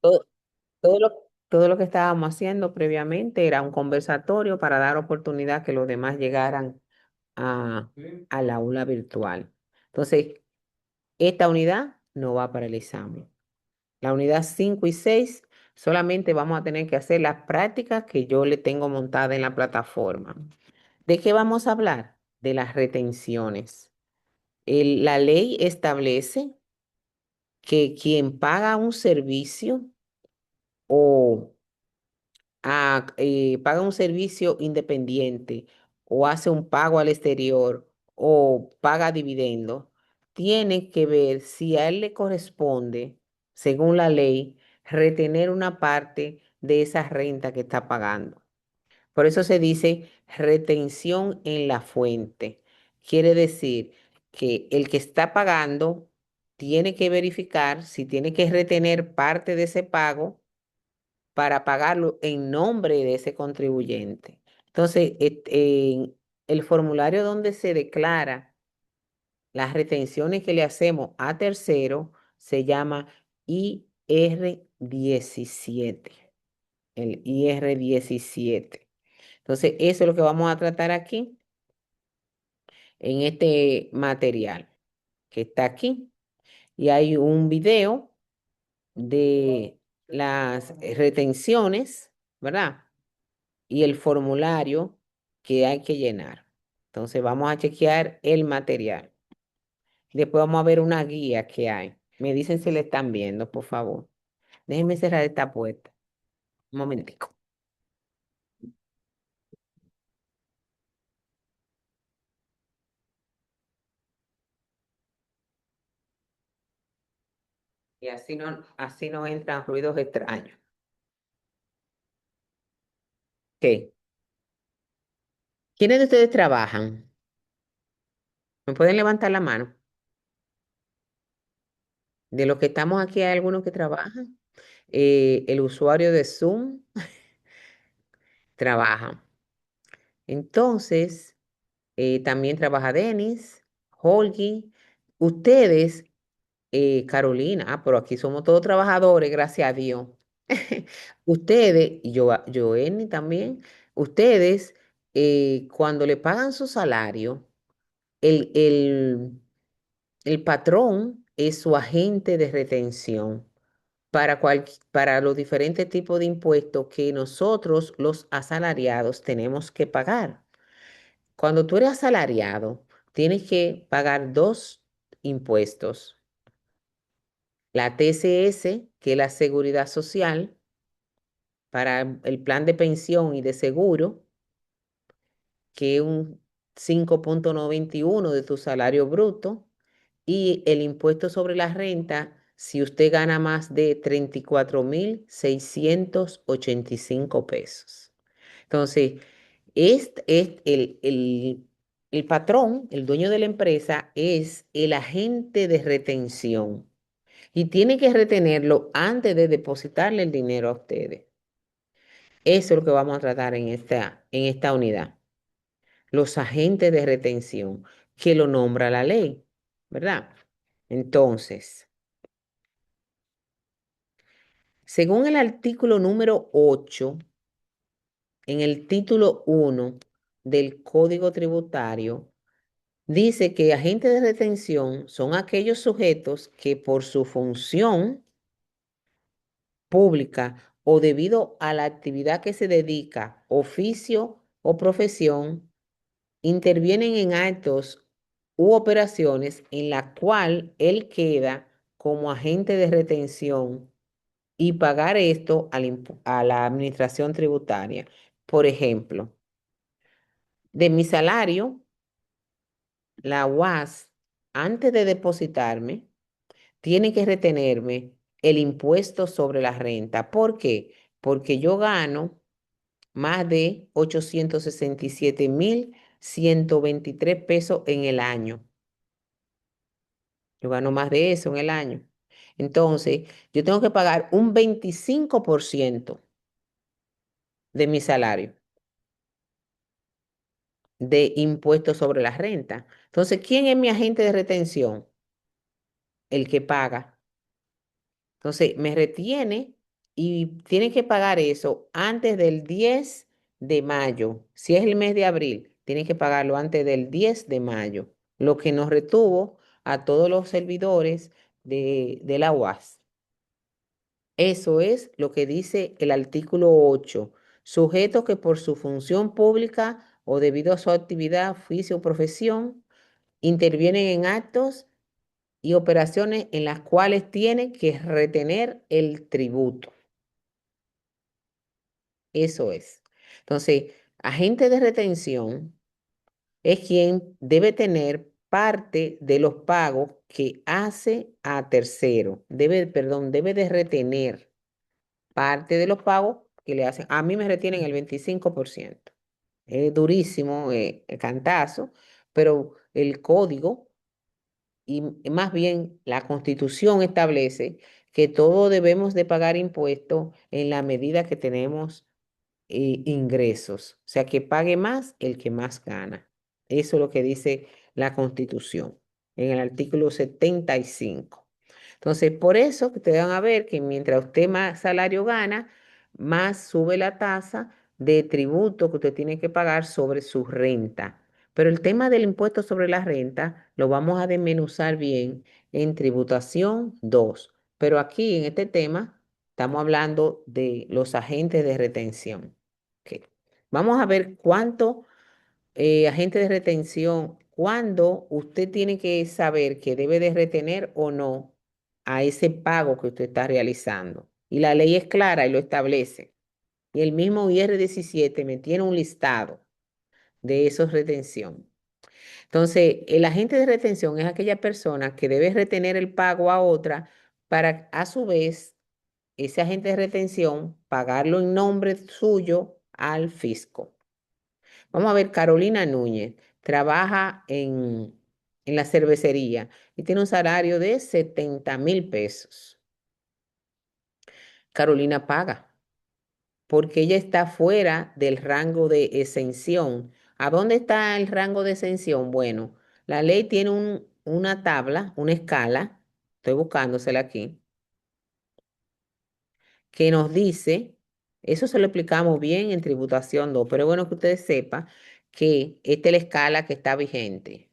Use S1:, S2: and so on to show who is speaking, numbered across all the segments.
S1: Todo, todo lo que estábamos haciendo previamente era un conversatorio para dar oportunidad que los demás llegaran a, al aula virtual. Entonces, esta unidad no va para el examen. La unidad 5 y 6 solamente vamos a tener que hacer las prácticas que yo le tengo montada en la plataforma. ¿De qué vamos a hablar? De las retenciones. La ley establece que quien paga un servicio o paga un servicio independiente o hace un pago al exterior o paga dividendo, tiene que ver si a él le corresponde, según la ley, retener una parte de esa renta que está pagando. Por eso se dice retención en la fuente. Quiere decir que el que está pagando tiene que verificar si tiene que retener parte de ese pago para pagarlo en nombre de ese contribuyente. Entonces, en el formulario donde se declara las retenciones que le hacemos a tercero se llama IR17, el IR17. Entonces, eso es lo que vamos a tratar aquí en este material que está aquí. Y hay un video de las retenciones, ¿verdad? Y el formulario que hay que llenar. Entonces vamos a chequear el material. Después vamos a ver una guía que hay. Me dicen si le están viendo, por favor. Déjenme cerrar esta puerta. Un momentico. Y así no entran ruidos extraños. ¿Qué? ¿Quiénes de ustedes trabajan? ¿Me pueden levantar la mano? De los que estamos aquí, ¿hay algunos que trabajan? El usuario de Zoom trabaja. Entonces, también trabaja Denis, Holgi. Ustedes, Carolina, pero aquí somos todos trabajadores, gracias a Dios. Ustedes, y yo, Joenny también, ustedes, cuando le pagan su salario, el, el, el patrón es su agente de retención para los diferentes tipos de impuestos que nosotros, los asalariados, tenemos que pagar. Cuando tú eres asalariado, tienes que pagar dos impuestos. La TCS, que es la seguridad social, para el plan de pensión y de seguro, que es un 5,91 de tu salario bruto, y el impuesto sobre la renta si usted gana más de 34,685 pesos. Entonces, el patrón, el dueño de la empresa, es el agente de retención y tiene que retenerlo antes de depositarle el dinero a ustedes. Eso es lo que vamos a tratar en esta unidad. Los agentes de retención que lo nombra la ley, ¿verdad? Entonces, según el artículo número 8 en el título 1 del Código Tributario, dice que agentes de retención son aquellos sujetos que por su función pública o debido a la actividad que se dedica, oficio o profesión, intervienen en actos u operaciones en la cual él queda como agente de retención y pagar esto a la administración tributaria. Por ejemplo, de mi salario, la UAS, antes de depositarme, tiene que retenerme el impuesto sobre la renta. ¿Por qué? Porque yo gano más de 867,123 pesos en el año. Yo gano más de eso en el año. Entonces, yo tengo que pagar un 25% de mi salario de impuestos sobre la renta. Entonces, ¿quién es mi agente de retención? El que paga. Entonces, me retiene y tienen que pagar eso antes del 10 de mayo. Si es el mes de abril, tienen que pagarlo antes del 10 de mayo, lo que nos retuvo a todos los servidores de la UAS. Eso es lo que dice el artículo 8. Sujetos que por su función pública o debido a su actividad, oficio o profesión intervienen en actos y operaciones en las cuales tienen que retener el tributo. Eso es. Entonces, agente de retención es quien debe tener parte de los pagos que hace a tercero. Debe de retener parte de los pagos que le hacen. A mí me retienen el 25%. Es durísimo, el cantazo, pero el código y más bien la Constitución establece que todos debemos de pagar impuestos en la medida que tenemos ingresos. O sea, que pague más el que más gana. Eso es lo que dice la Constitución en el artículo 75. Entonces, por eso que te van a ver que mientras usted más salario gana, más sube la tasa de tributo que usted tiene que pagar sobre su renta. Pero el tema del impuesto sobre la renta lo vamos a desmenuzar bien en tributación 2. Pero aquí en este tema estamos hablando de los agentes de retención. Ok. Vamos a ver cuánto agente de retención, cuándo usted tiene que saber que debe de retener o no a ese pago que usted está realizando. Y la ley es clara y lo establece. Y el mismo IR 17 me tiene un listado de esos retención. Entonces, el agente de retención es aquella persona que debe retener el pago a otra para a su vez ese agente de retención pagarlo en nombre suyo al fisco. Vamos a ver, Carolina Núñez trabaja en la cervecería y tiene un salario de 70,000 pesos. Carolina paga porque ella está fuera del rango de exención. ¿A dónde está el rango de exención? Bueno, la ley tiene una tabla, una escala, estoy buscándosela aquí, que nos dice, eso se lo explicamos bien en tributación 2, pero es bueno que ustedes sepan que esta es la escala que está vigente.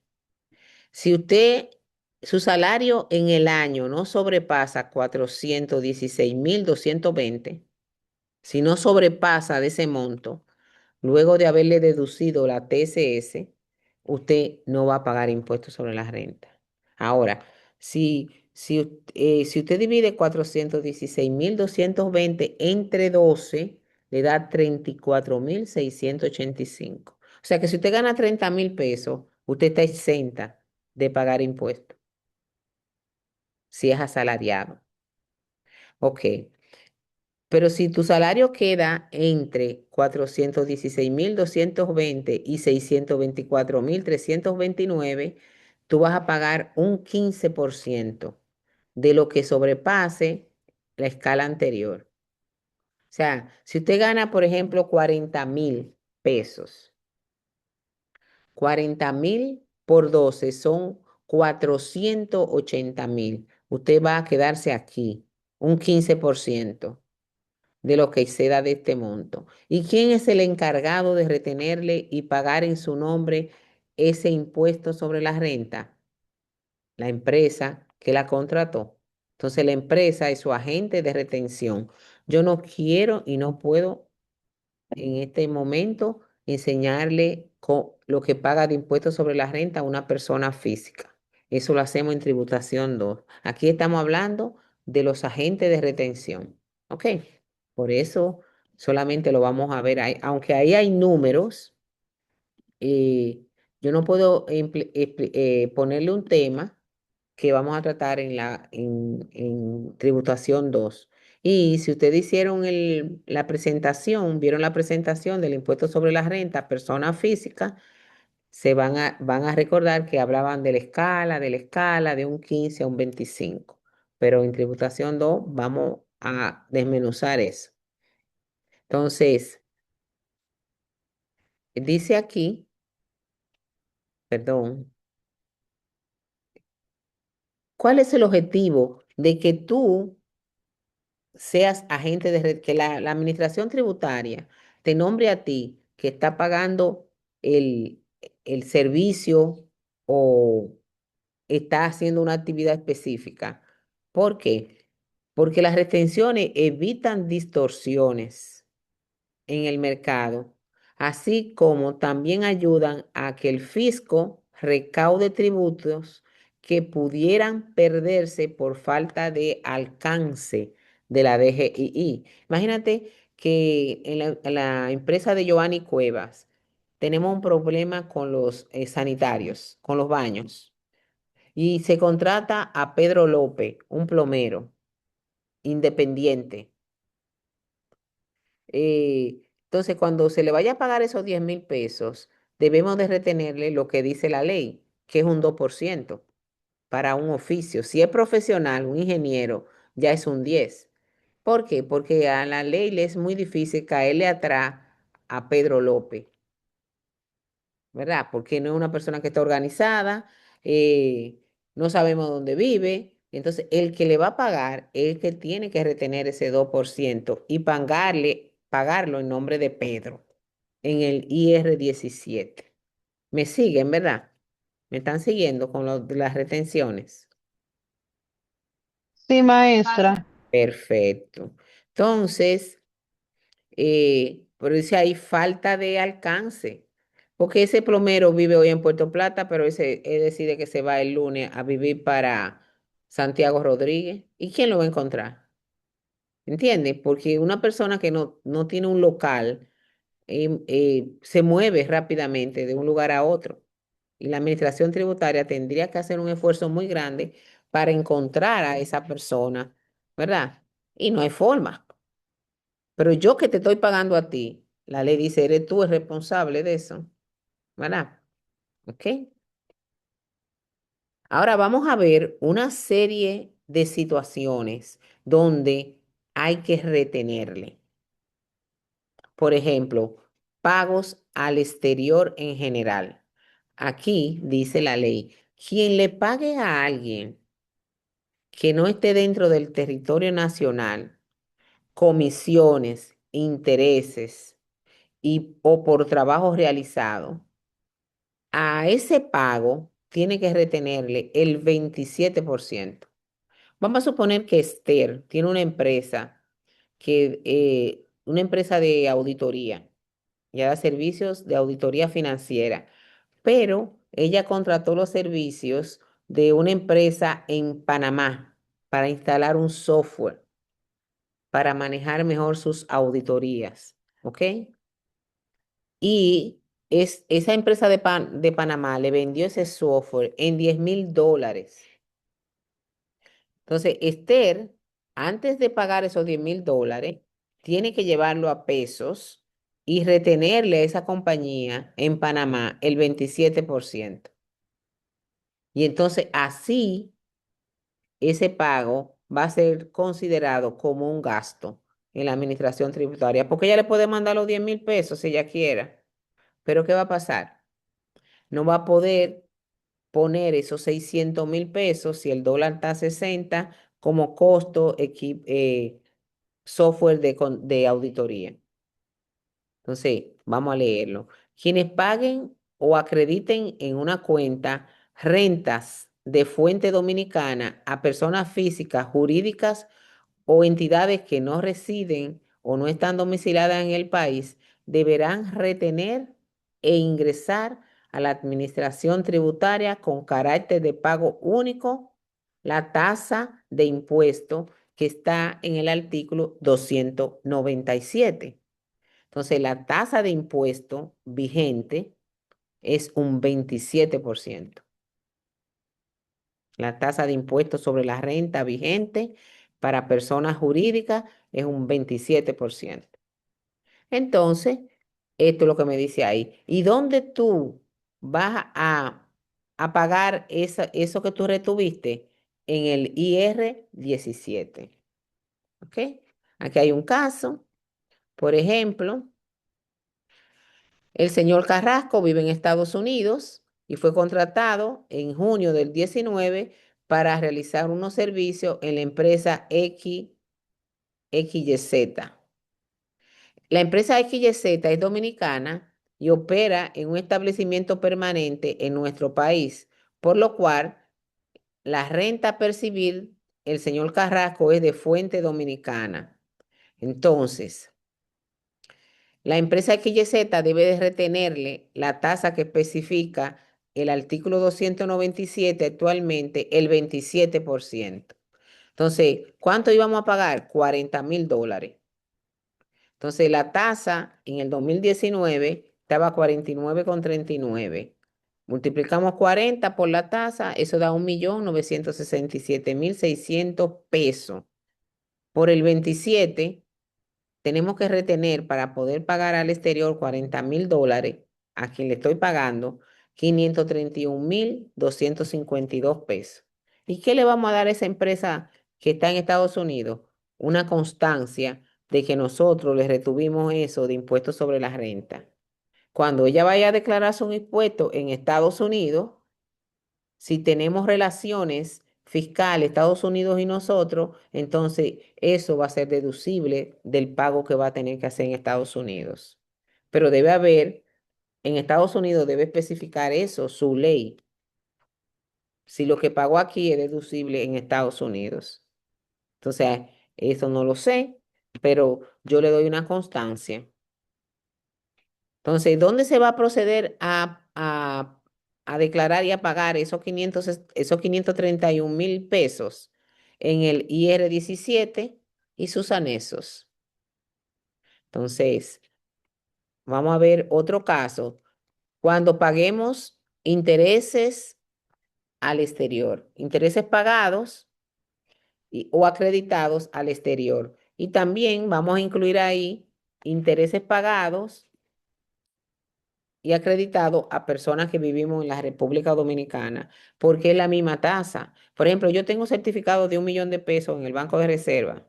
S1: Si usted, su salario en el año no sobrepasa 416,220, si no sobrepasa de ese monto, luego de haberle deducido la TSS, usted no va a pagar impuestos sobre la renta. Ahora, si usted divide 416,220 entre 12, le da 34,685. O sea que si usted gana 30,000 pesos, usted está exenta de pagar impuestos, si es asalariado. Ok. Pero si tu salario queda entre 416,220 y 624,329, tú vas a pagar un 15% de lo que sobrepase la escala anterior. O sea, si usted gana, por ejemplo, 40,000 pesos, 40,000 por 12 son 480,000. Usted va a quedarse aquí, un 15% de lo que exceda de este monto. ¿Y quién es el encargado de retenerle y pagar en su nombre ese impuesto sobre la renta? La empresa que la contrató. Entonces la empresa es su agente de retención. Yo no quiero y no puedo en este momento enseñarle lo que paga de impuestos sobre la renta a una persona física. Eso lo hacemos en tributación 2. Aquí estamos hablando de los agentes de retención. ¿Ok? Por eso solamente lo vamos a ver ahí. Aunque ahí hay números, eh, yo no puedo ponerle un tema que vamos a tratar en tributación 2. Y si ustedes hicieron la presentación, vieron la presentación del impuesto sobre la renta, persona física, van a recordar que hablaban de la escala de un 15 a un 25. Pero en tributación 2 vamos a desmenuzar eso. Entonces, dice aquí, perdón, ¿cuál es el objetivo de que tú seas agente de red, que la administración tributaria te nombre a ti que está pagando el, el servicio o está haciendo una actividad específica. ¿Por qué? Porque las retenciones evitan distorsiones en el mercado, así como también ayudan a que el fisco recaude tributos que pudieran perderse por falta de alcance de la DGII. Imagínate que en la empresa de Giovanni Cuevas tenemos un problema con los sanitarios, con los baños, y se contrata a Pedro López, un plomero independiente. Entonces, cuando se le vaya a pagar esos 10.000 pesos, debemos de retenerle lo que dice la ley, que es un 2% para un oficio. Si es profesional, un ingeniero, ya es un 10. ¿Por qué? Porque a la ley le es muy difícil caerle atrás a Pedro López, ¿verdad? Porque no es una persona que está organizada, no sabemos dónde vive. Entonces, el que le va a pagar es el que tiene que retener ese 2% y pagarlo en nombre de Pedro en el IR 17. ¿Me siguen, verdad? ¿Me están siguiendo con lo de las retenciones?
S2: Sí, maestra.
S1: Perfecto. Entonces, pero dice ahí falta de alcance, porque ese plomero vive hoy en Puerto Plata, pero él decide que se va el lunes a vivir para Santiago Rodríguez. ¿Y quién lo va a encontrar? ¿Entiendes? Porque una persona que no tiene un local se mueve rápidamente de un lugar a otro. Y la administración tributaria tendría que hacer un esfuerzo muy grande para encontrar a esa persona, ¿verdad? Y no hay forma. Pero yo que te estoy pagando a ti, la ley dice, eres tú el responsable de eso, ¿verdad? ¿Ok? Ahora vamos a ver una serie de situaciones donde hay que retenerle. Por ejemplo, pagos al exterior en general. Aquí dice la ley, quien le pague a alguien que no esté dentro del territorio nacional, comisiones, intereses o por trabajo realizado, a ese pago tiene que retenerle el 27%. Vamos a suponer que Esther tiene una empresa de auditoría, ya da servicios de auditoría financiera, pero ella contrató los servicios de una empresa en Panamá para instalar un software para manejar mejor sus auditorías, ¿ok? Y esa empresa de Panamá le vendió ese software en $10.000. Entonces, Esther, antes de pagar esos $10.000, tiene que llevarlo a pesos y retenerle a esa compañía en Panamá el 27%. Y entonces, así, ese pago va a ser considerado como un gasto en la administración tributaria, porque ella le puede mandar los 10.000 pesos si ella quiera. Pero ¿qué va a pasar? No va a poder poner esos 600.000 pesos si el dólar está a 60 como costo software de auditoría. Entonces, vamos a leerlo. Quienes paguen o acrediten en una cuenta rentas de fuente dominicana a personas físicas, jurídicas o entidades que no residen o no están domiciliadas en el país, deberán retener e ingresar a la administración tributaria con carácter de pago único la tasa de impuesto que está en el artículo 297. Entonces, la tasa de impuesto vigente es un 27%. La tasa de impuesto sobre la renta vigente para personas jurídicas es un 27%. Entonces, esto es lo que me dice ahí. ¿Y dónde tú vas a pagar eso que tú retuviste? En el IR 17. ¿Ok? Aquí hay un caso. Por ejemplo, el señor Carrasco vive en Estados Unidos y fue contratado en junio del 19 para realizar unos servicios en la empresa X XYZ. La empresa XYZ es dominicana y opera en un establecimiento permanente en nuestro país, por lo cual la renta a percibir el señor Carrasco es de fuente dominicana. Entonces, la empresa XYZ debe de retenerle la tasa que especifica el artículo 297 actualmente, el 27%. Entonces, ¿cuánto íbamos a pagar? $40,000. Entonces, la tasa en el 2019 estaba a 49,39. Multiplicamos 40 por la tasa, eso da 1.967.600 pesos. Por el 27 tenemos que retener para poder pagar al exterior $40,000, a quien le estoy pagando 531.252 pesos. ¿Y qué le vamos a dar a esa empresa que está en Estados Unidos? Una constancia de que nosotros le retuvimos eso de impuestos sobre la renta. Cuando ella vaya a declarar su impuesto en Estados Unidos, si tenemos relaciones fiscales, Estados Unidos y nosotros, entonces eso va a ser deducible del pago que va a tener que hacer en Estados Unidos. Pero debe haber, en Estados Unidos debe especificar eso, su ley, si lo que pagó aquí es deducible en Estados Unidos. Entonces, eso no lo sé, pero yo le doy una constancia. Entonces, ¿dónde se va a proceder a declarar y a pagar esos 531.000 pesos? En el IR 17 y sus anexos. Entonces, vamos a ver otro caso. Cuando paguemos intereses al exterior, intereses pagados o acreditados al exterior. Y también vamos a incluir ahí intereses pagados y acreditado a personas que vivimos en la República Dominicana, porque es la misma tasa. Por ejemplo, yo tengo certificado de 1 millón de pesos en el Banco de Reserva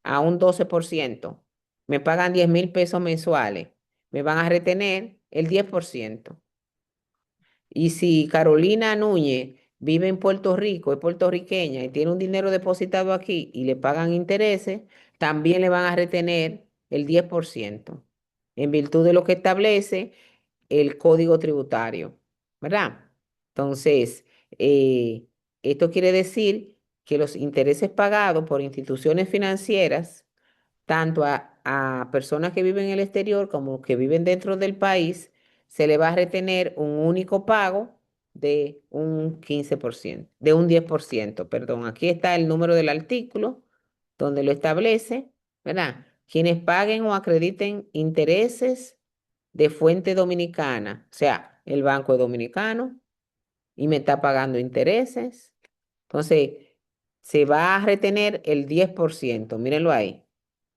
S1: a un 12%. Me pagan 10,000 pesos mensuales. Me van a retener el 10%. Y si Carolina Núñez vive en Puerto Rico, es puertorriqueña y tiene un dinero depositado aquí y le pagan intereses, también le van a retener el 10% en virtud de lo que establece el código tributario, ¿verdad? Entonces, eh, esto quiere decir que los intereses pagados por instituciones financieras, tanto a personas que viven en el exterior como que viven dentro del país, se le va a retener un único pago de un 15%, de un 10%, perdón. Aquí está el número del artículo donde lo establece, ¿verdad? Quienes paguen o acrediten intereses de fuente dominicana, o sea, el banco es dominicano y me está pagando intereses. Entonces, se va a retener el 10%, mírenlo ahí,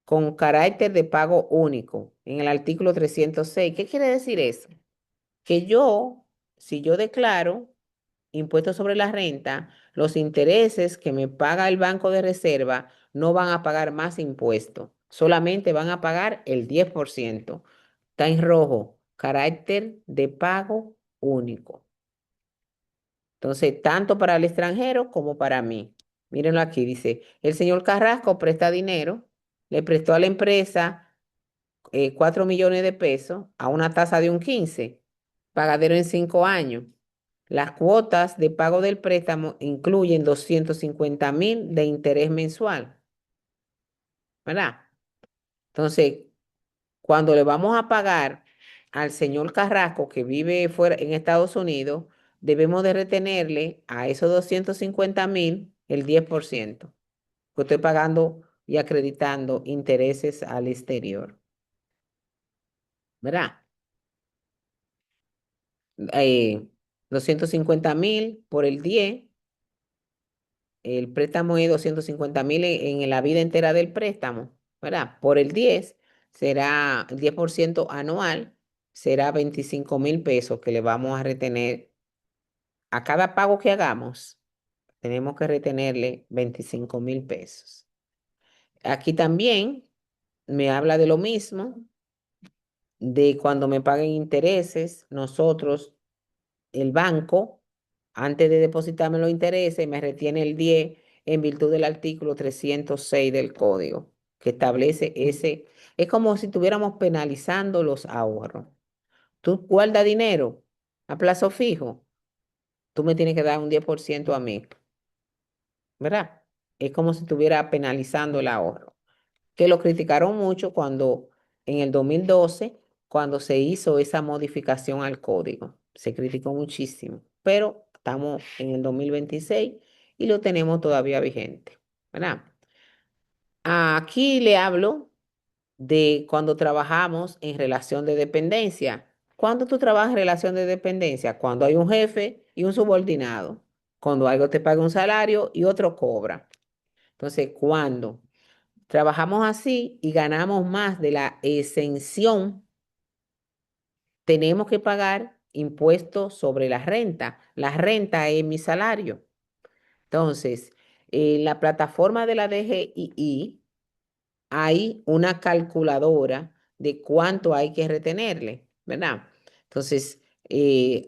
S1: con carácter de pago único en el artículo 306. ¿Qué quiere decir eso? Que yo, si yo declaro impuestos sobre la renta, los intereses que me paga el Banco de Reserva no van a pagar más impuestos, solamente van a pagar el 10%. Está en rojo, carácter de pago único. Entonces, tanto para el extranjero como para mí. Mírenlo aquí, dice, el señor Carrasco presta dinero, le prestó a la empresa 4 millones de pesos a una tasa de un 15, pagadero en 5 años. Las cuotas de pago del préstamo incluyen 250,000 de interés mensual, ¿verdad? Entonces, cuando le vamos a pagar al señor Carrasco que vive fuera en Estados Unidos, debemos de retenerle a esos 250,000 el 10%, que estoy pagando y acreditando intereses al exterior, ¿verdad? 250,000 por el 10, el préstamo es 250,000 en la vida entera del préstamo, ¿verdad? Por el 10 será el 10% anual, será 25,000 pesos que le vamos a retener a cada pago que hagamos. Tenemos que retenerle 25,000 pesos. Aquí también me habla de lo mismo, de cuando me paguen intereses, nosotros, el banco, antes de depositarme los intereses, me retiene el 10 en virtud del artículo 306 del código. que establece ese, es como si estuviéramos penalizando los ahorros. Tú guardas dinero a plazo fijo, tú me tienes que dar un 10% a mí, ¿verdad? Es como si estuviera penalizando el ahorro, que lo criticaron mucho cuando en el 2012, cuando se hizo esa modificación al código. Se criticó muchísimo, pero estamos en el 2026 y lo tenemos todavía vigente, ¿verdad? Aquí le hablo de cuando trabajamos en relación de dependencia. ¿Cuándo tú trabajas en relación de dependencia? Cuando hay un jefe y un subordinado. Cuando algo te paga un salario y otro cobra. Entonces, cuando trabajamos así y ganamos más de la exención, tenemos que pagar impuestos sobre la renta. La renta es mi salario. Entonces, en la plataforma de la DGII hay una calculadora de cuánto hay que retenerle, ¿verdad? Entonces,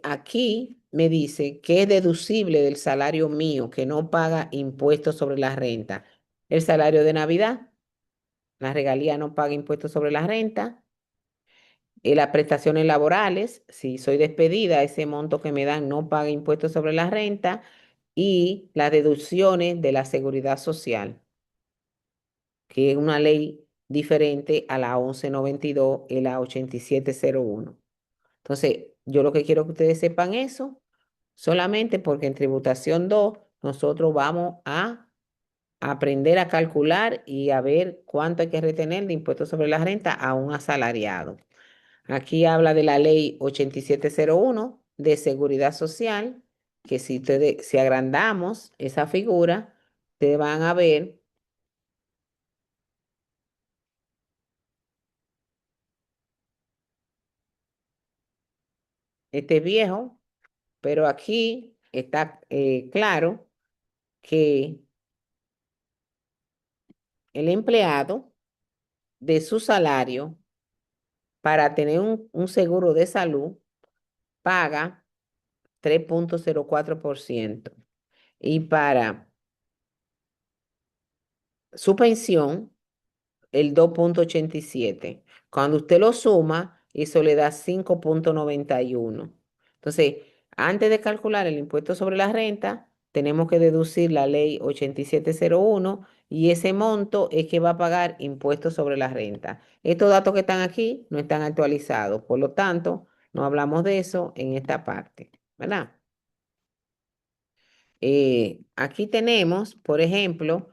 S1: aquí me dice que es deducible del salario mío, que no paga impuestos sobre la renta. El salario de Navidad, la regalía no paga impuestos sobre la renta. Las prestaciones laborales, si soy despedida, ese monto que me dan no paga impuestos sobre la renta. Y las deducciones de la seguridad social, que es una ley diferente a la 1192 y la 8701. Entonces, yo lo que quiero que ustedes sepan eso, solamente porque en tributación 2 nosotros vamos a aprender a calcular y a ver cuánto hay que retener de impuestos sobre la renta a un asalariado. Aquí habla de la ley 8701 de seguridad social, que si ustedes, si agrandamos esa figura, te van a ver, este viejo. Pero aquí está claro que el empleado de su salario para tener un seguro de salud paga 3,04% y para su pensión el 2,87. Cuando usted lo suma, eso le da 5,91. Entonces, antes de calcular el impuesto sobre la renta, tenemos que deducir la ley 8701 y ese monto es que va a pagar impuestos sobre la renta. Estos datos que están aquí no están actualizados, por lo tanto, no hablamos de eso en esta parte, ¿verdad? Aquí tenemos, por ejemplo,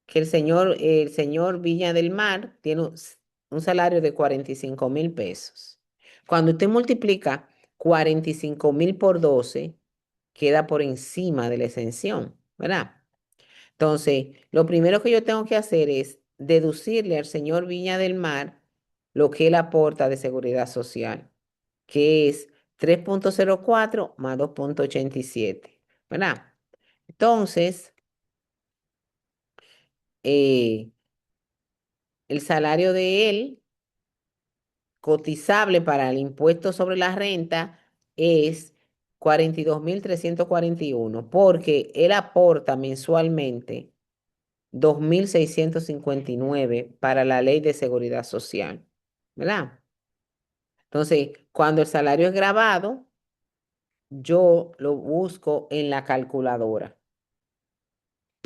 S1: que el señor Viña del Mar tiene un salario de 45,000 pesos. Cuando usted multiplica 45,000 por 12, queda por encima de la exención, ¿verdad? Entonces, lo primero que yo tengo que hacer es deducirle al señor Viña del Mar lo que él aporta de seguridad social, que es 3,04 más 2,87, ¿verdad? Entonces, eh, el salario de él cotizable para el impuesto sobre la renta es 42,341 porque él aporta mensualmente 2,659 para la ley de seguridad social, ¿verdad? Entonces, cuando el salario es grabado, yo lo busco en la calculadora.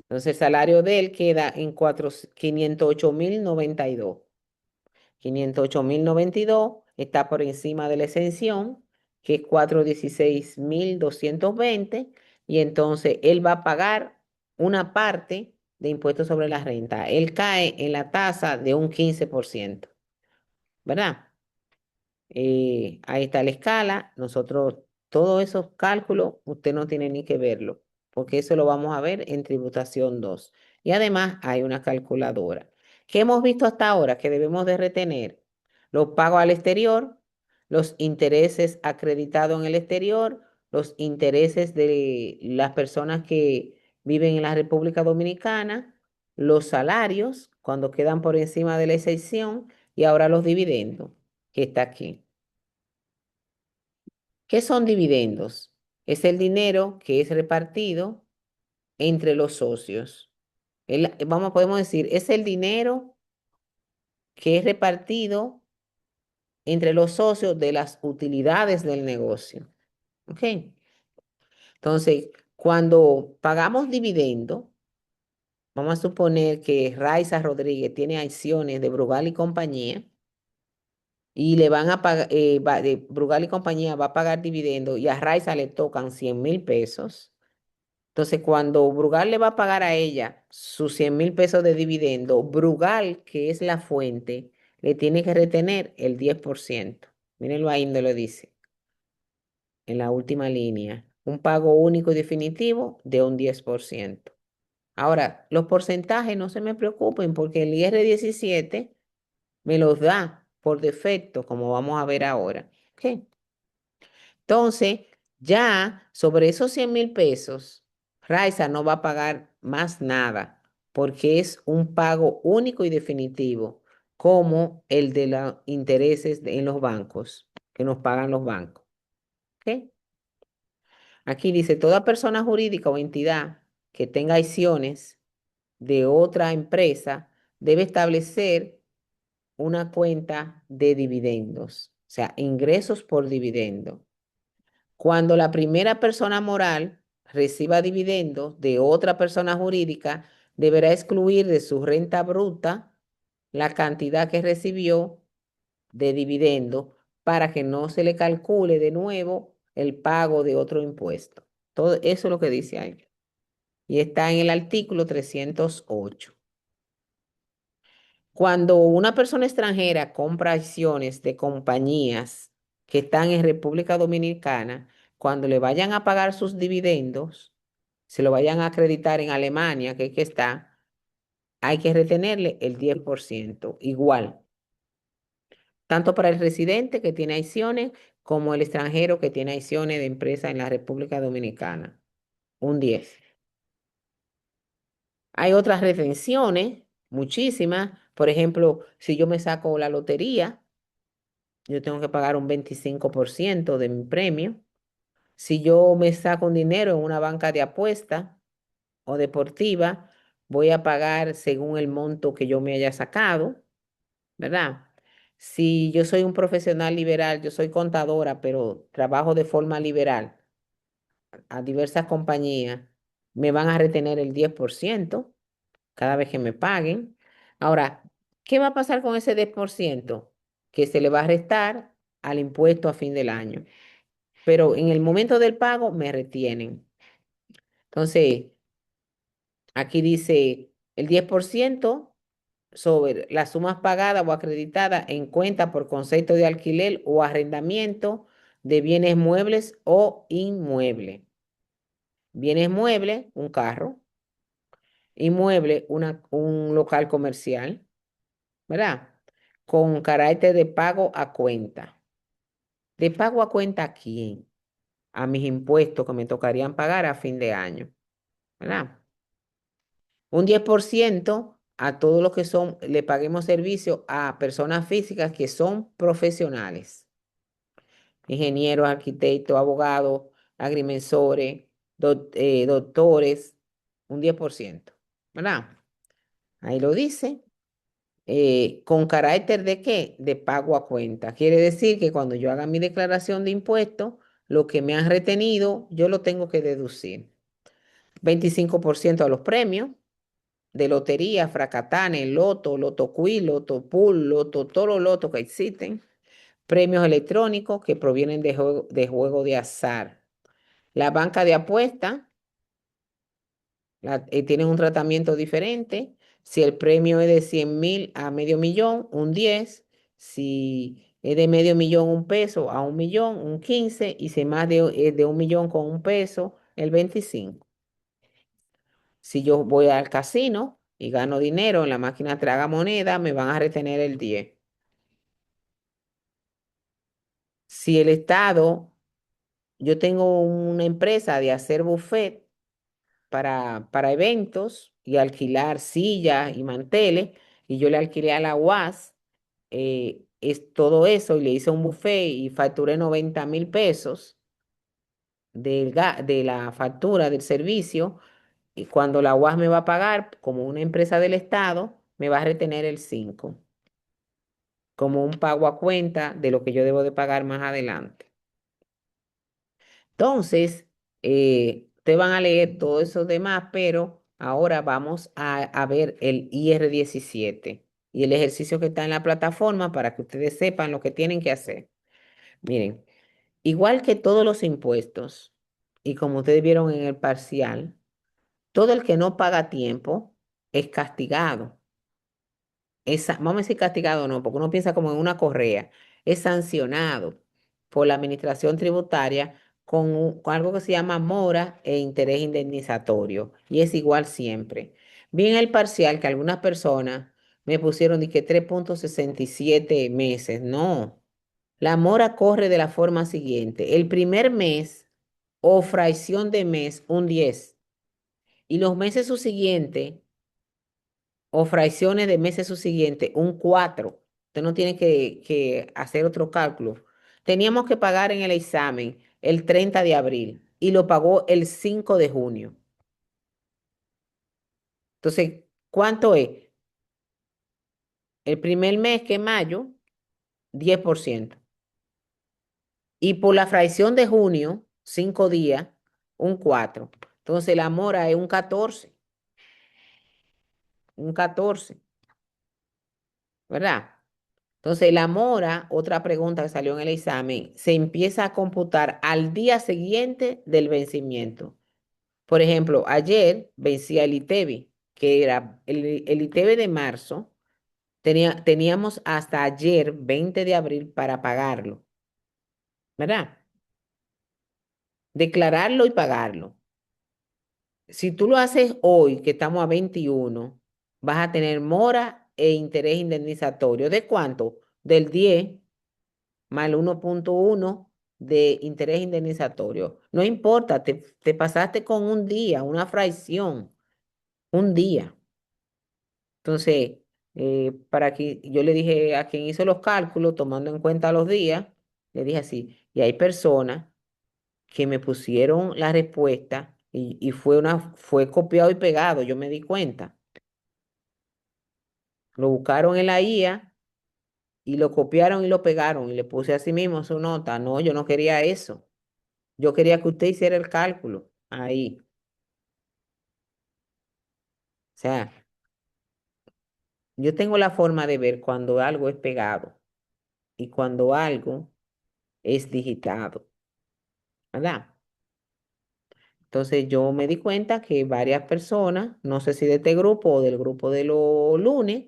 S1: Entonces, el salario de él queda en 508,092. 508,092 está por encima de la exención, que es 416,220, y entonces él va a pagar una parte de impuestos sobre la renta. Él cae en la tasa de un 15%, ¿verdad? Ahí está la escala. Nosotros, todos esos cálculos, usted no tiene ni que verlo, porque eso lo vamos a ver en tributación 2. Y además hay una calculadora. ¿Qué hemos visto hasta ahora que debemos de retener? Los pagos al exterior, los intereses acreditados en el exterior, los intereses de las personas que viven en la República Dominicana, los salarios cuando quedan por encima de la exención y ahora los dividendos, que está aquí. ¿Qué son dividendos? Es el dinero que es repartido entre los socios. Podemos decir, es el dinero que es repartido entre los socios de las utilidades del negocio. ¿Ok? Entonces, cuando pagamos dividendo, vamos a suponer que Raiza Rodríguez tiene acciones de Brugal y compañía y le van a pagar, Brugal y compañía va a pagar dividendo y a Raiza le tocan 100.000 pesos. Entonces, cuando Brugal le va a pagar a ella sus 100.000 pesos de dividendo, Brugal, que es la fuente, le tiene que retener el 10%. Mírenlo ahí donde lo dice, en la última línea. Un pago único y definitivo de un 10%. Ahora, los porcentajes no se me preocupen porque el IR 17 me los da por defecto, como vamos a ver ahora. ¿Ok? Entonces, ya sobre esos 100.000 pesos, Raiza no va a pagar más nada porque es un pago único y definitivo, como el de los intereses en los bancos, que nos pagan los bancos. ¿Ok? Aquí dice, toda persona jurídica o entidad que tenga acciones de otra empresa debe establecer una cuenta de dividendos, o sea, ingresos por dividendo. Cuando la primera persona moral reciba dividendos de otra persona jurídica, deberá excluir de su renta bruta la cantidad que recibió de dividendo para que no se le calcule de nuevo el pago de otro impuesto. Todo eso es lo que dice ahí. Y está en el artículo 308. Cuando una persona extranjera compra acciones de compañías que están en República Dominicana, cuando le vayan a pagar sus dividendos, se lo vayan a acreditar en Alemania, que es que está, hay que retenerle el 10%, igual, tanto para el residente que tiene acciones como el extranjero que tiene acciones de empresa en la República Dominicana, un 10. Hay otras retenciones, muchísimas. Por ejemplo, si yo me saco la lotería, yo tengo que pagar un 25% de mi premio. Si yo me saco un dinero en una banca de apuesta o deportiva, voy a pagar según el monto que yo me haya sacado, ¿verdad? Si yo soy un profesional liberal, yo soy contadora, pero trabajo de forma liberal a diversas compañías, me van a retener el 10% cada vez que me paguen. Ahora, ¿qué va a pasar con ese 10%? Que se le va a restar al impuesto a fin del año. Pero en el momento del pago me retienen. Entonces, aquí dice el 10% sobre las sumas pagadas o acreditadas en cuenta por concepto de alquiler o arrendamiento de bienes muebles o inmuebles. Bienes muebles, un carro. Inmueble, un local comercial, ¿verdad? Con carácter de pago a cuenta. ¿De pago a cuenta a quién? A mis impuestos que me tocarían pagar a fin de año, ¿verdad? Un 10% a todos los que son, le paguemos servicio a personas físicas que son profesionales, ingenieros, arquitectos, abogados, agrimensores, doctores, un 10%, ¿verdad? Ahí lo dice. ¿Con carácter de qué? De pago a cuenta. Quiere decir que cuando yo haga mi declaración de impuestos, lo que me han retenido, yo lo tengo que deducir. 25% a los premios de lotería, fracatanes, loto, loto quid, loto pool, loto, todos los lotos que existen. Premios electrónicos que provienen de juego de azar. La banca de apuestas tienen un tratamiento diferente. Si el premio es de 100.000 a medio millón, un 10. Si es de medio millón, un peso a un millón, un 15. Y si más es de un millón con un peso, el 25. Si yo voy al casino y gano dinero en la máquina traga moneda, me van a retener el 10. Si el Estado, yo tengo una empresa de hacer buffet para eventos y alquilar sillas y manteles, y yo le alquilé a la UAS es todo eso y le hice un buffet y facturé 90.000 pesos de la factura del servicio y cuando la UAS me va a pagar, como una empresa del Estado, me va a retener el 5 como un pago a cuenta de lo que yo debo de pagar más adelante. Entonces, te van a leer todo eso demás, pero ahora vamos a ver el IR 17 y el ejercicio que está en la plataforma para que ustedes sepan lo que tienen que hacer. Miren, igual que todos los impuestos, y como ustedes vieron en el parcial, todo el que no paga a tiempo es castigado. Vamos a decir castigado o no, porque uno piensa como en una correa. Es sancionado por la administración tributaria con algo que se llama mora e interés indemnizatorio. Y es igual siempre. Bien el parcial que algunas personas me pusieron de que 3,67 meses. No. La mora corre de la forma siguiente. El primer mes o fracción de mes, un 10. Y los meses subsiguientes o fracciones de meses subsiguientes, un 4. Usted no tiene que hacer otro cálculo. Teníamos que pagar en el examen el 30 de abril y lo pagó el 5 de junio. Entonces, ¿cuánto es? El primer mes, que es mayo, 10%. Y por la fracción de junio, 5 días, un 4. Entonces, la mora es un 14, ¿verdad? Entonces, la mora, otra pregunta que salió en el examen, se empieza a computar al día siguiente del vencimiento. Por ejemplo, ayer vencía el ITEVI, que era el ITEVI de marzo, teníamos hasta ayer, 20 de abril, para pagarlo, ¿verdad? Declararlo y pagarlo. Si tú lo haces hoy, que estamos a 21, vas a tener mora e interés indemnizatorio. ¿De cuánto? Del 10 más el 1,1 de interés indemnizatorio. No importa, te pasaste con un día, una fracción, un día. Entonces, para que yo le dije a quien hizo los cálculos, tomando en cuenta los días, le dije así, y hay personas que me pusieron la respuesta y fue copiado y pegado, yo me di cuenta. Lo buscaron en la IA y lo copiaron y lo pegaron y le puse así mismo su nota. No, yo no quería eso. Yo quería que usted hiciera el cálculo ahí. O sea, yo tengo la forma de ver cuando algo es pegado y cuando algo es digitado, ¿verdad? Entonces yo me di cuenta que varias personas, no sé si de este grupo o del grupo de los lunes,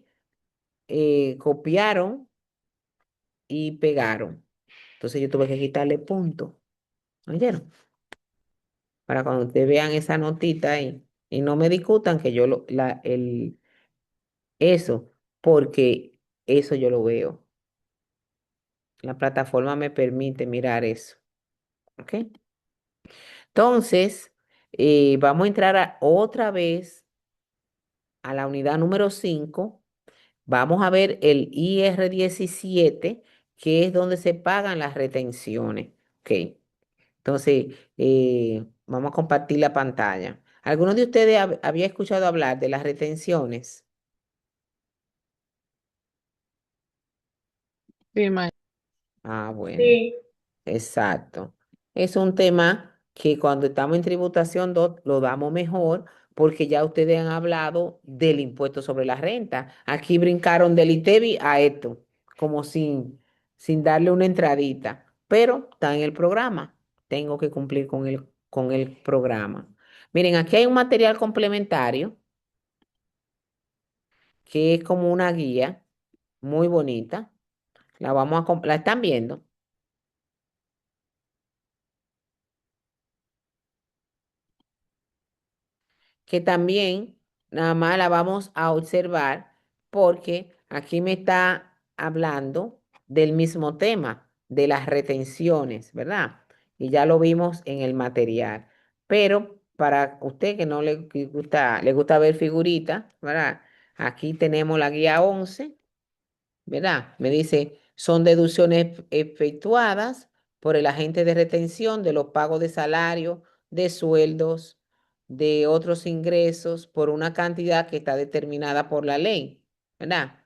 S1: copiaron y pegaron. Entonces yo tuve que quitarle punto. ¿Oyeron? Para cuando ustedes vean esa notita ahí y no me discutan que yo eso, porque eso yo lo veo. La plataforma me permite mirar eso. ¿Ok? Entonces, vamos a entrar otra vez a la unidad número 5. Vamos a ver el IR 17, que es donde se pagan las retenciones. Ok. Entonces, vamos a compartir la pantalla. ¿Alguno de ustedes había escuchado hablar de las retenciones?
S2: Sí, ma.
S1: Ah, bueno.
S2: Sí.
S1: Exacto. Es un tema que cuando estamos en tributación lo damos mejor porque ya ustedes han hablado del impuesto sobre la renta. Aquí brincaron del ITEVI a esto, como sin darle una entradita, pero está en el programa. Tengo que cumplir con el programa. Miren, aquí hay un material complementario que es como una guía muy bonita. La están viendo. Que también nada más la vamos a observar porque aquí me está hablando del mismo tema, de las retenciones, ¿verdad? Y ya lo vimos en el material. Pero para usted que no le gusta ver figuritas, ¿verdad? Aquí tenemos la guía 11, ¿verdad? Me dice, son deducciones efectuadas por el agente de retención de los pagos de salario, de sueldos, de otros ingresos por una cantidad que está determinada por la ley, ¿verdad?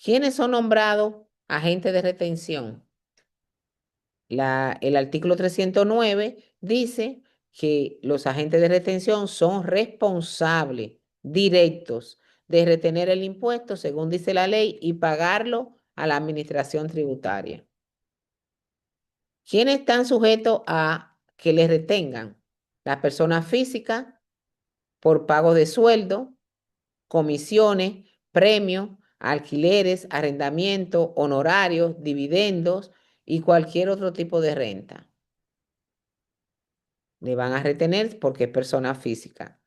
S1: ¿Quiénes son nombrados agentes de retención? El artículo 309 dice que los agentes de retención son responsables directos de retener el impuesto, según dice la ley, y pagarlo a la administración tributaria. ¿Quiénes están sujetos a que les retengan? Las personas físicas por pago de sueldo, comisiones, premios, alquileres, arrendamiento, honorarios, dividendos y cualquier otro tipo de renta. Le van a retener porque es persona física.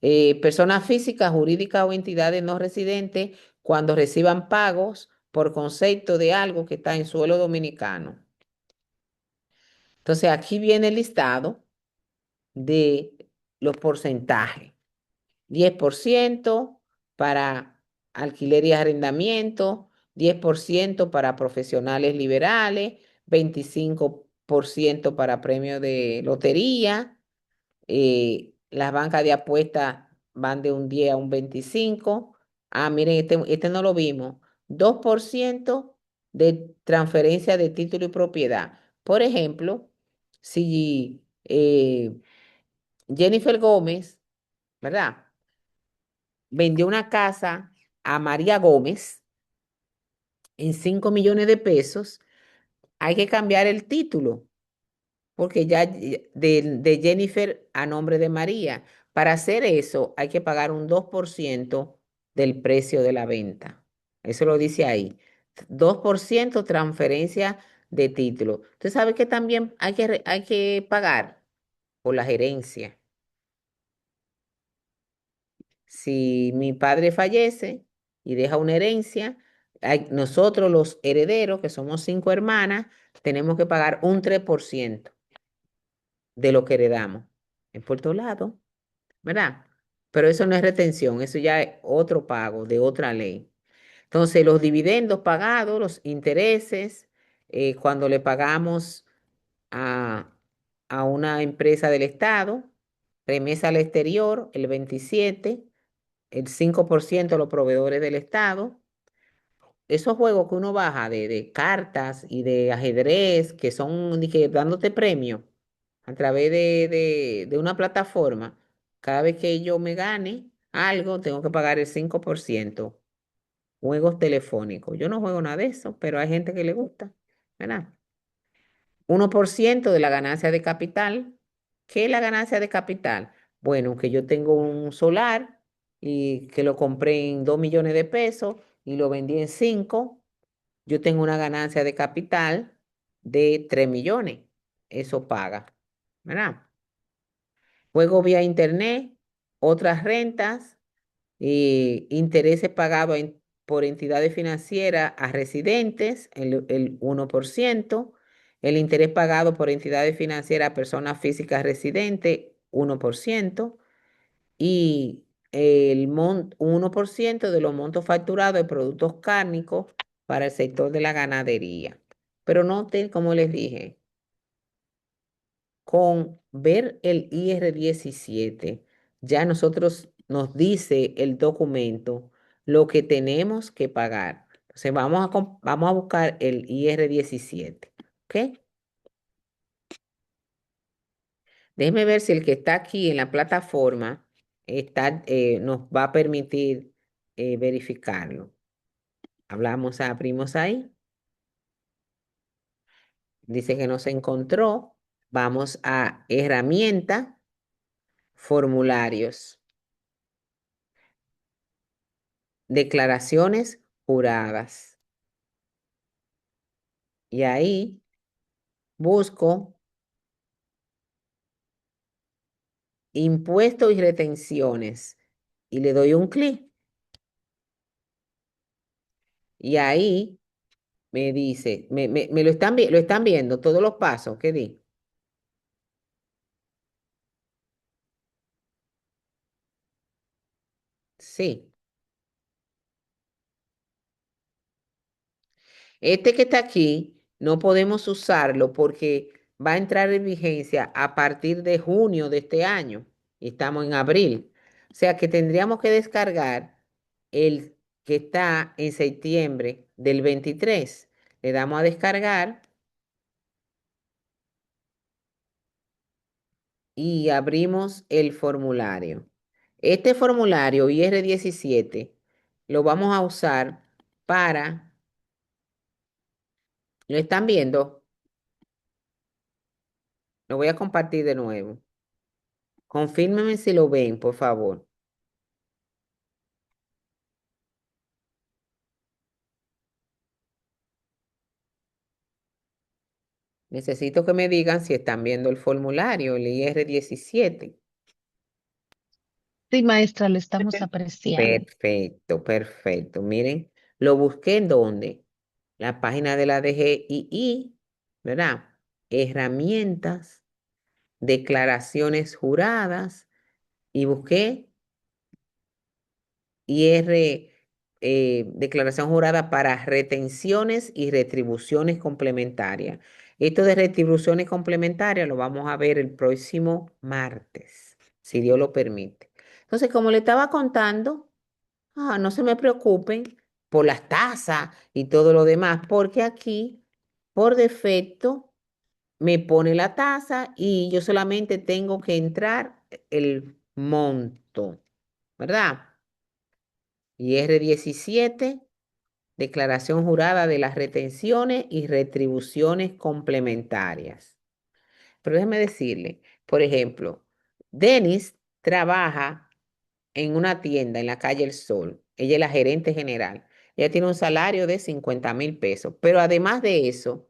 S1: Personas físicas, jurídicas o entidades no residentes cuando reciban pagos por concepto de algo que está en suelo dominicano. Entonces aquí viene el listado de los porcentajes. 10% para alquiler y arrendamiento, 10% para profesionales liberales, 25% para premios de lotería. Las bancas de apuestas van de un 10 a un 25. Ah, miren, este no lo vimos. 2% de transferencia de título y propiedad. Por ejemplo, si Jennifer Gómez, ¿verdad? Vendió una casa a María Gómez en 5 millones de pesos, hay que cambiar el título, porque ya de Jennifer a nombre de María. Para hacer eso hay que pagar un 2% del precio de la venta. Eso lo dice ahí. 2% transferencia de título. Usted sabe que también hay que pagar por la gerencia. Si mi padre fallece y deja una herencia, nosotros los herederos, que somos 5 hermanas, tenemos que pagar un 3% de lo que heredamos. En Puerto Lado, ¿verdad? Pero eso no es retención, eso ya es otro pago de otra ley. Entonces, los dividendos pagados, los intereses, cuando le pagamos a, a una empresa del Estado, remesa al exterior, el 27%, el 5% los proveedores del Estado. Esos juegos que uno baja de cartas y de ajedrez, que son dándote premio a través de una plataforma, cada vez que yo me gane algo, tengo que pagar el 5%. Juegos telefónicos. Yo no juego nada de eso, pero hay gente que le gusta, ¿verdad? 1% de la ganancia de capital. ¿Qué es la ganancia de capital? Bueno, que yo tengo un solar y que lo compré en 2 millones de pesos y lo vendí en 5, yo tengo una ganancia de capital de 3 millones. Eso paga, ¿verdad? Juego vía internet, otras rentas, intereses pagados por entidades financieras a residentes, el 1%, el interés pagado por entidades financieras a personas físicas residentes, 1%, y 1% de los montos facturados de productos cárnicos para el sector de la ganadería. Pero noten, como les dije, con ver el IR 17, ya nosotros nos dice el documento lo que tenemos que pagar. Entonces vamos a buscar el IR 17. ¿Ok? Déjeme ver si el que está aquí en la plataforma nos va a permitir verificarlo. Abrimos ahí. Dice que no se encontró. Vamos a herramienta, formularios, declaraciones juradas. Y ahí busco impuestos y retenciones y le doy un clic. Y ahí me dice, me lo están viendo todos los pasos que di. Sí. Este que está aquí no podemos usarlo porque va a entrar en vigencia a partir de junio de este año. y estamos en abril. O sea que tendríamos que descargar el que está en septiembre del 23. Le damos a descargar y abrimos el formulario. Este formulario IR17 lo vamos a usar para, ¿lo están viendo? Lo voy a compartir de nuevo. Confírmenme si lo ven, por favor. Necesito que me digan si están viendo el formulario, el IR17.
S2: Sí, maestra, lo estamos apreciando.
S1: Perfecto, perfecto. Miren, lo busqué en dónde. La página de la DGII, ¿verdad? Herramientas, declaraciones juradas y busqué IR, declaración jurada para retenciones y retribuciones complementarias. Esto de retribuciones complementarias lo vamos a ver el próximo martes, si Dios lo permite. Entonces, como le estaba contando, no se me preocupen por las tasas y todo lo demás, porque aquí, por defecto, me pone la tasa y yo solamente tengo que entrar el monto, ¿verdad? IR17, declaración jurada de las retenciones y retribuciones complementarias. Pero déjeme decirle, por ejemplo, Denis trabaja en una tienda en la calle El Sol. Ella es la gerente general. Ella tiene un salario de 50,000 pesos, pero además de eso,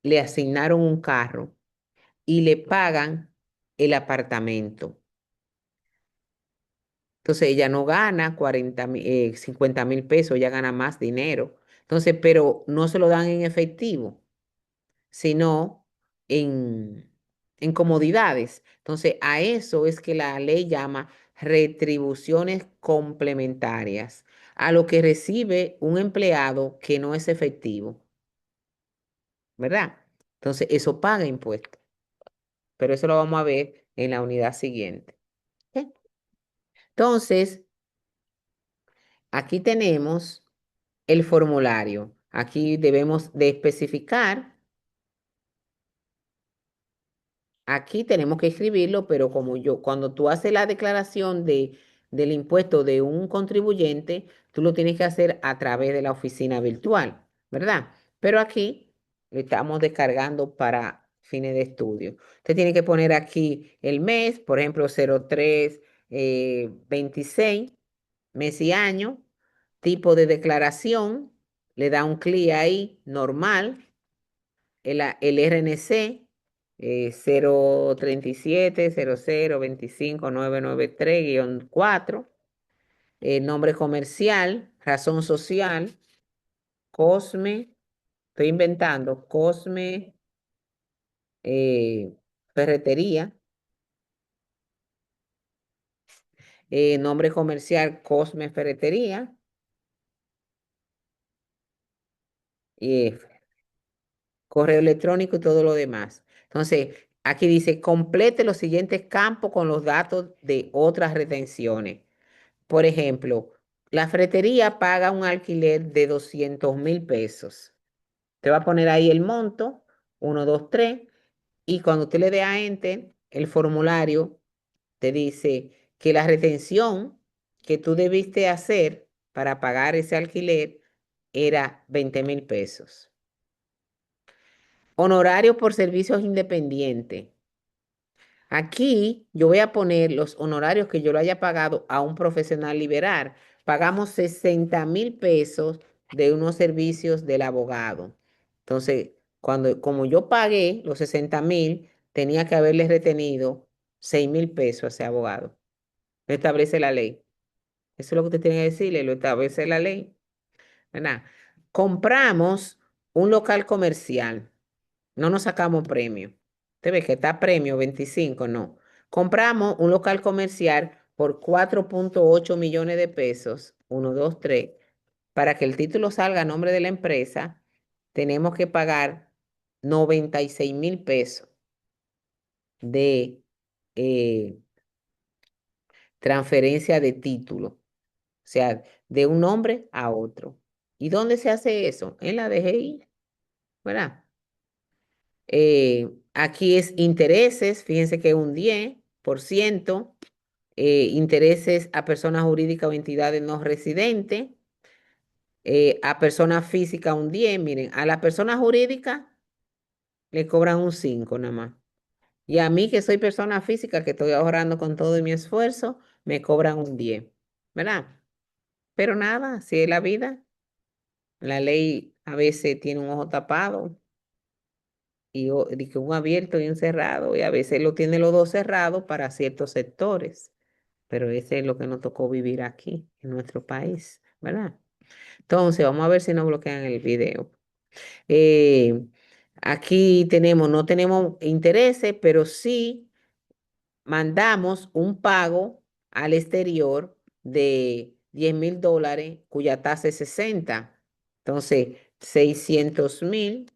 S1: le asignaron un carro y le pagan el apartamento. Entonces ella no gana 50,000 pesos, ella gana más dinero. Entonces, pero no se lo dan en efectivo, sino en, en comodidades. Entonces, a eso es que la ley llama retribuciones complementarias, a lo que recibe un empleado que no es efectivo, ¿verdad? Entonces, eso paga impuestos, pero eso lo vamos a ver en la unidad siguiente. ¿Ok? Entonces, aquí tenemos el formulario. Aquí debemos de especificar. Aquí tenemos que escribirlo, pero como yo, cuando tú haces la declaración del impuesto de un contribuyente, tú lo tienes que hacer a través de la oficina virtual, ¿verdad? Pero aquí lo estamos descargando para fines de estudio. Usted tiene que poner aquí el mes, por ejemplo, 03 26, mes y año, tipo de declaración, le da un clic ahí, normal, el RNC 037 00 25 993 4, el nombre comercial, razón social, Cosme, estoy inventando, Cosme Ferretería, nombre comercial, Cosme Ferretería, y correo electrónico y todo lo demás. Entonces, aquí dice, complete los siguientes campos con los datos de otras retenciones. Por ejemplo, la ferretería paga un alquiler de 200,000 pesos. Te va a poner ahí el monto, 1, 2, 3, y cuando usted le dé a Enter, el formulario te dice que la retención que tú debiste hacer para pagar ese alquiler era 20,000 pesos. Honorario por servicios independientes. Aquí yo voy a poner los honorarios que yo lo haya pagado a un profesional liberal. Pagamos 60,000 pesos de unos servicios del abogado. Entonces, como yo pagué los 60,000, tenía que haberle retenido 6,000 pesos a ese abogado. Lo establece la ley. Eso es lo que usted tiene que decirle, lo establece la ley. ¿Verdad? Compramos un local comercial. No nos sacamos premio. Usted ve que está premio 25, no. Compramos un local comercial por 4,8 millones de pesos, 1, 2, 3. Para que el título salga a nombre de la empresa, tenemos que pagar 96,000 pesos de, eh, transferencia de título, o sea, de un nombre a otro. ¿Y dónde se hace eso? En la DGI, ¿verdad? Aquí es intereses, fíjense que es un 10%, intereses a personas jurídicas o entidades no residentes, a personas físicas un 10, miren, a las personas jurídicas le cobran un 5 nada más. Y a mí que soy persona física, que estoy ahorrando con todo mi esfuerzo, me cobran un 10, ¿verdad? Pero nada, así es la vida. La ley a veces tiene un ojo tapado y que un abierto y un cerrado, y a veces lo tiene los dos cerrados para ciertos sectores. Pero ese es lo que nos tocó vivir aquí, en nuestro país, ¿verdad? Entonces, vamos a ver si nos bloquean el video. Eh, Aquí tenemos, no tenemos intereses, pero sí mandamos un pago al exterior de $10,000 cuya tasa es 60. Entonces, 600,000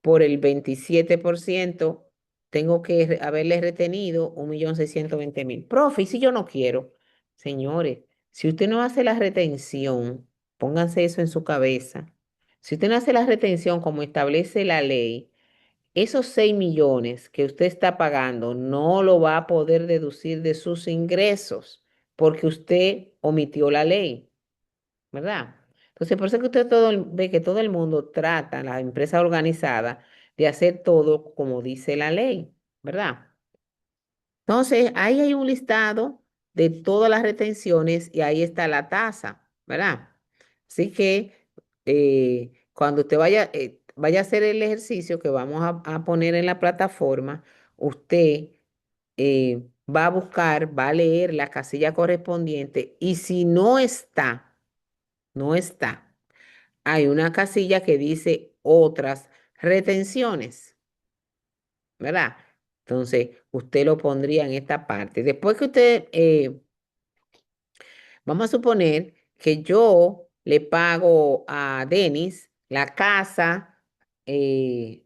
S1: por el 27%, tengo que haberle retenido 1,620,000. Profe, ¿y si yo no quiero? Señores, si usted no hace la retención, pónganse eso en su cabeza. Si usted no hace la retención como establece la ley, esos 6 millones que usted está pagando no lo va a poder deducir de sus ingresos porque usted omitió la ley, ¿verdad? Entonces, por eso es que usted ve que todo el mundo trata, la empresa organizada, de hacer todo como dice la ley, ¿verdad? Entonces, ahí hay un listado de todas las retenciones y ahí está la tasa, ¿verdad? Así que cuando usted vaya a hacer el ejercicio que vamos a poner en la plataforma, usted va a buscar, va a leer la casilla correspondiente y si no está, hay una casilla que dice otras retenciones, ¿verdad? Entonces, usted lo pondría en esta parte. Después que usted vamos a suponer que yo le pago a Denis la casa, le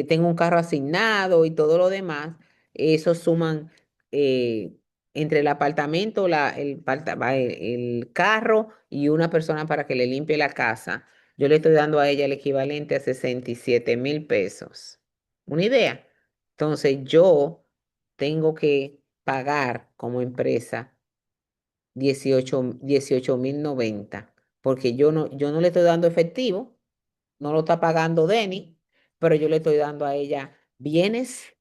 S1: tengo un carro asignado y todo lo demás. Eso suman eh, entre el apartamento, el carro y una persona para que le limpie la casa. Yo le estoy dando a ella el equivalente a 67,000 pesos. ¿Una idea? Entonces yo tengo que pagar como empresa 18,090, porque yo no le estoy dando efectivo, no lo está pagando Denny, pero yo le estoy dando a ella bienes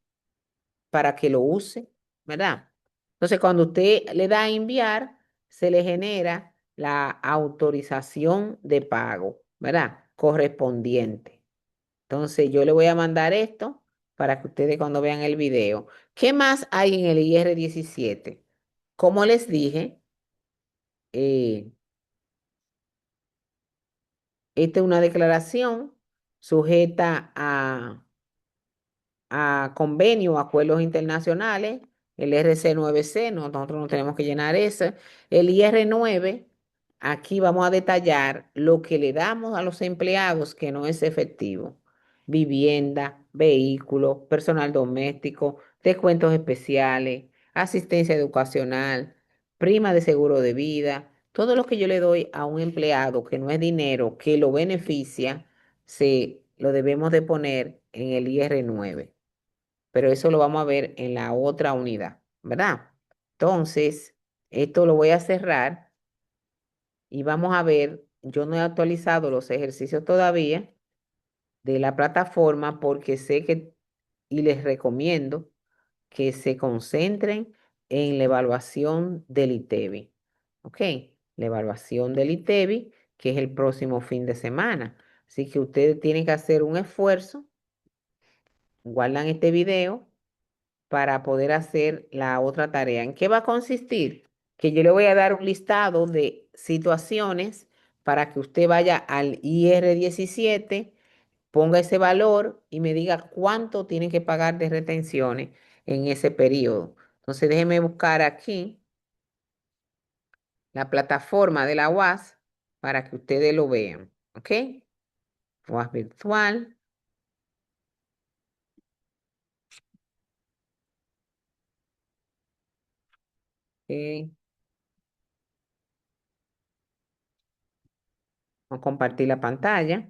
S1: para que lo use, ¿verdad? Entonces, cuando usted le da a enviar, se le genera la autorización de pago, ¿verdad? Correspondiente. Entonces, yo le voy a mandar esto para que ustedes cuando vean el video. ¿Qué más hay en el IR 17? Como les dije, eh, esta es una declaración sujeta a convenios o acuerdos internacionales, el RC9C, nosotros no tenemos que llenar ese. El IR9, aquí vamos a detallar lo que le damos a los empleados que no es efectivo. Vivienda, vehículo, personal doméstico, descuentos especiales, asistencia educacional, prima de seguro de vida, todo lo que yo le doy a un empleado que no es dinero, que lo beneficia, se lo debemos de poner en el IR9, pero eso lo vamos a ver en la otra unidad, ¿verdad? Entonces, esto lo voy a cerrar y vamos a ver, yo no he actualizado los ejercicios todavía de la plataforma porque sé que, y les recomiendo que se concentren en la evaluación del ITEVI, ¿ok? La evaluación del ITEVI, que es el próximo fin de semana. Así que ustedes tienen que hacer un esfuerzo, guardan este video para poder hacer la otra tarea. ¿En qué va a consistir? Que yo le voy a dar un listado de situaciones para que usted vaya al IR 17, ponga ese valor y me diga cuánto tiene que pagar de retenciones en ese periodo. Entonces déjeme buscar aquí la plataforma de la UAS para que ustedes lo vean. ¿Ok? UAS virtual. Vamos a compartir la pantalla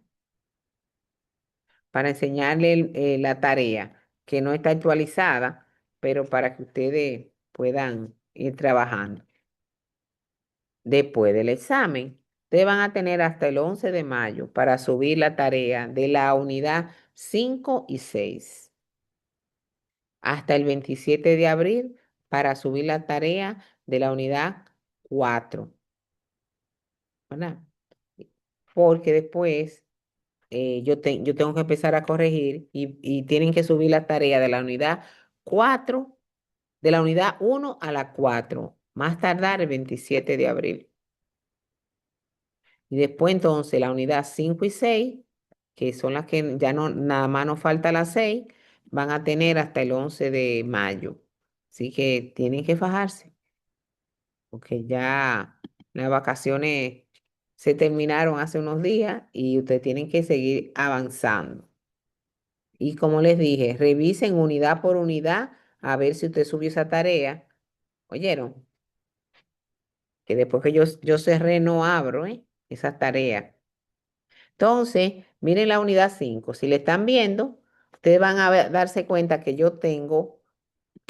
S1: para enseñarle la tarea que no está actualizada, pero para que ustedes puedan ir trabajando. Después del examen, ustedes van a tener hasta el 11 de mayo para subir la tarea de la unidad 5 y 6. Hasta el 27 de abril para subir la tarea de la unidad 4, ¿verdad? Porque después yo tengo que empezar a corregir y tienen que subir la tarea de la unidad 4, de la unidad 1 a la 4, más tardar el 27 de abril. Y después entonces la unidad 5 y 6, que son las que ya no, nada más nos falta las 6, van a tener hasta el 11 de mayo. Así que tienen que fajarse, porque ya las vacaciones se terminaron hace unos días y ustedes tienen que seguir avanzando. Y como les dije, revisen unidad por unidad a ver si usted subió esa tarea. ¿Oyeron? Que después que yo cerré no abro, esa tarea. Entonces, miren la unidad 5. Si le están viendo, ustedes van a darse cuenta que yo tengo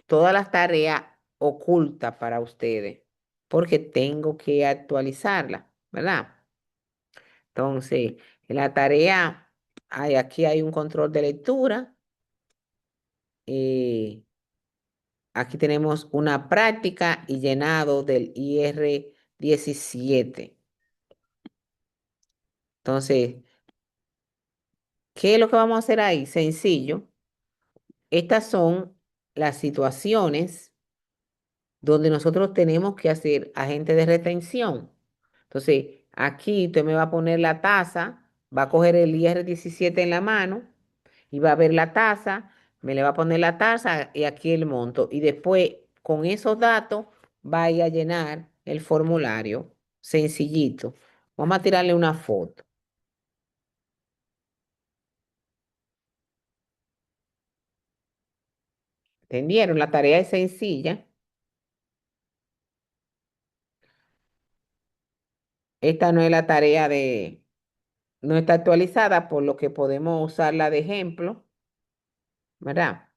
S1: todas las tareas ocultas para ustedes, porque tengo que actualizarla, ¿verdad? Entonces, en la tarea, aquí hay un control de lectura. eh, Aquí tenemos una práctica y llenado del IR 17. Entonces, ¿qué es lo que vamos a hacer ahí? Sencillo. Estas son las situaciones donde nosotros tenemos que hacer agente de retención. Entonces, aquí usted me va a poner la taza, va a coger el IR 17 en la mano y va a ver la taza, me le va a poner la taza y aquí el monto. Y después, con esos datos, vaya a llenar el formulario. Sencillito. Vamos a tirarle una foto. ¿Entendieron? La tarea es sencilla. Esta no es la tarea no está actualizada, por lo que podemos usarla de ejemplo, ¿verdad?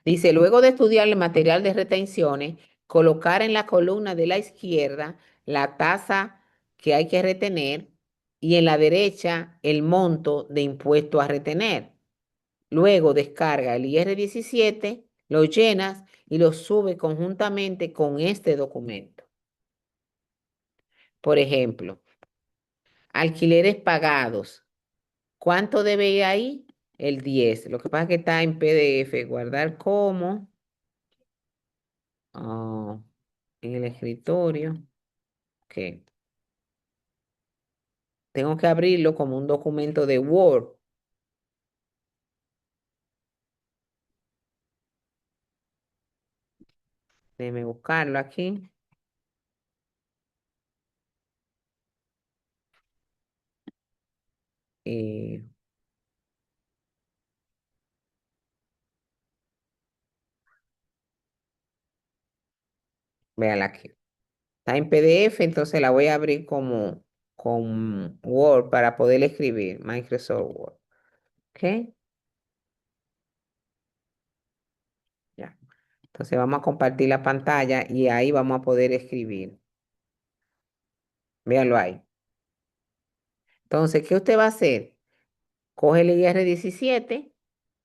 S1: Dice, luego de estudiar el material de retenciones, colocar en la columna de la izquierda la tasa que hay que retener y en la derecha el monto de impuesto a retener. Luego descarga el IR 17, lo llenas y lo sube conjuntamente con este documento. Por ejemplo, alquileres pagados. ¿Cuánto debe ir ahí? El 10. Lo que pasa es que está en PDF. Guardar como. ah, en el escritorio. Ok. Tengo que abrirlo como un documento de Word. Déjeme buscarlo aquí. Eh, Véala aquí. Está en PDF, entonces la voy a abrir como con Word para poder escribir. Microsoft Word. ¿Ok? Ya. Entonces vamos a compartir la pantalla y ahí vamos a poder escribir. Véanlo ahí. Entonces, ¿qué usted va a hacer? Coge el IR 17,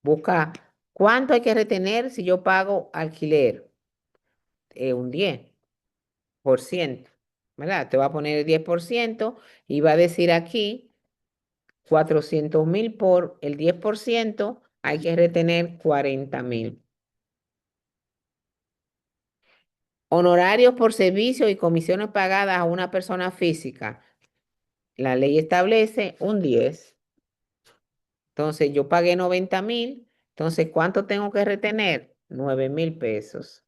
S1: busca cuánto hay que retener si yo pago alquiler. Un 10%, ¿verdad? Te va a poner el 10% y va a decir aquí 400.000 por el 10%, hay que retener 40.000. Honorarios por servicio y comisiones pagadas a una persona física. La ley establece un 10. Entonces yo pagué 90.000. Entonces, ¿cuánto tengo que retener? 9.000 pesos.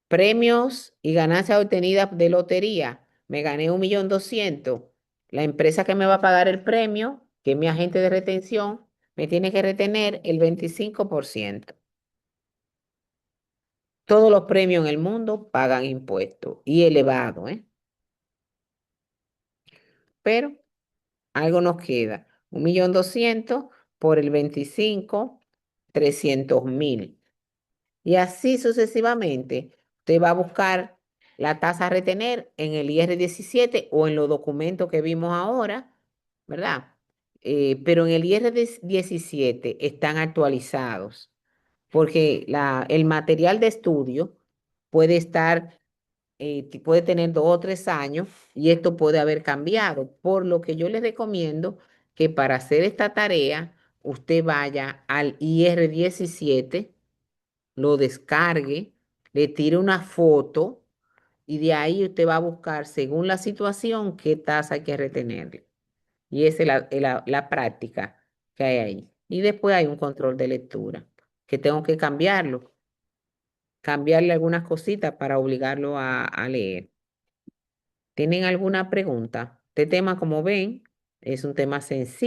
S1: Premios y ganancias obtenidas de lotería. Me gané 1.200.000. La empresa que me va a pagar el premio, que es mi agente de retención, me tiene que retener el 25%. Todos los premios en el mundo pagan impuestos y elevado, ¿eh? Pero algo nos queda. 1.200.000 por el 25, 300.000. Y así sucesivamente, usted va a buscar la tasa a retener en el IR 17 o en los documentos que vimos ahora, ¿verdad? Pero en el IR 17 están actualizados, porque el material de estudio puede estar, puede tener 2 o 3 años y esto puede haber cambiado, por lo que yo les recomiendo que para hacer esta tarea usted vaya al IR 17, lo descargue, le tire una foto y de ahí usted va a buscar, según la situación, qué tasa hay que retenerle. Y esa es la práctica que hay ahí. Y después hay un control de lectura, que tengo que cambiarle algunas cositas para obligarlo a leer. ¿Tienen alguna pregunta? Este tema, como ven, es un tema sencillo.